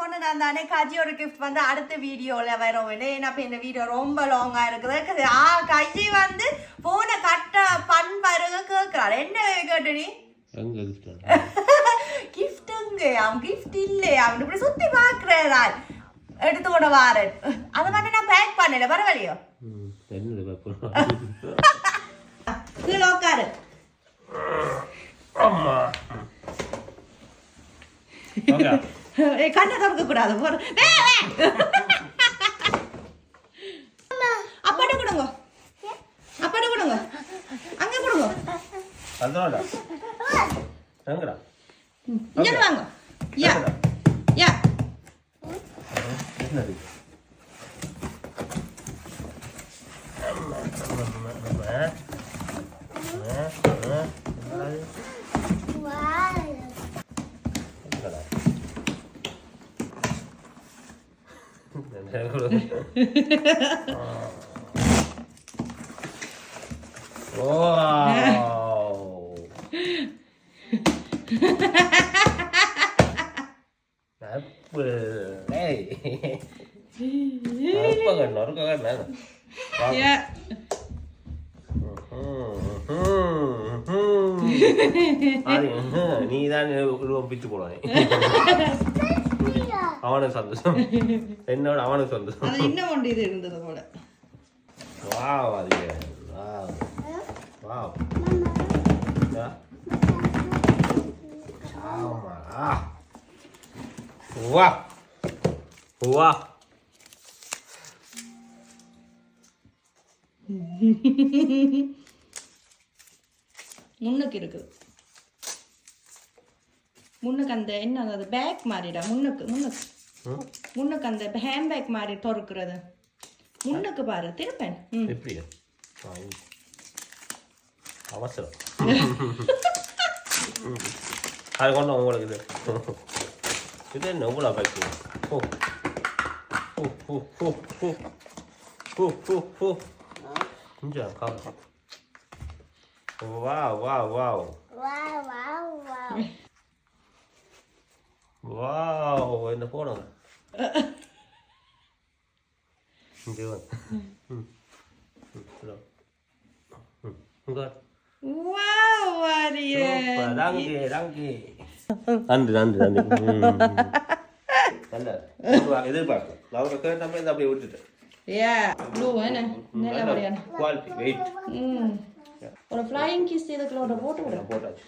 சொன்னேன் தானே காஜியோட கிஃப்ட் வந்து அடுத்த வீடியோல வரும். ஏன்னா இந்த வீடியோ ரொம்ப லாங்கா இருக்குது. கையை வந்து போனை கட்ட பண் பாருங்க கேட்கிறாள். என்ன கேட்டு நீ கிஃப்ட்டுங்க அவன் கிஃப்ட் இல்லையா அவன் இப்படி சுத்தி பாக்குறாள். எடுத்து கொண்டு வாரன். அதை மட்டும் நான் பேக் பண்ணல பரவாயில்லையோ. கீழே உட்காரு. கண்ணை திறக்க கூடாது. அப்பாட்ட கொடுங்க, அப்பாட்ட கொடுங்க, அங்க கொடுங்க. இங்க வாங்க. யா யா நீதான் பிச்சு போடுவாங்க. அவனுக்கு சந்தோஷம், என்னோட அவனுக்கு சந்தோஷம். இன்னும் ஒன்று இது இருந்தது போல. வாவ் அது வாவ் வாவ் வா வா முன்னுக்கு இருக்குது. முன்னுக்கு அந்த என்ன அது பேக் மாதிரிடா. முன்னுக்கு முன்னுக்கு முன்னுக்கு அந்த ஹேண்ட் பேக் மாதிரி திறக்கிறது. முன்னுக்கு பாரு திருப்பேன். எப்படி அவசரம் அது கொண்டு உங்களுக்கு இது இது என்ன உங்களா பேக். ஓ ஓ ஓ ஓ ஓ ஓ ஓ ஓ கொஞ்சம் காவா வா வா வா வாவ் என்ன போனோம் இங்கே எதிர்பார்க்கும் அவரை கேட்டாமே அப்படியே விட்டுட்டேன். ஒரு ஃப்ளையிங் கிஸ் இதுக்குள்ள போட்டு விட போட்டாச்சு.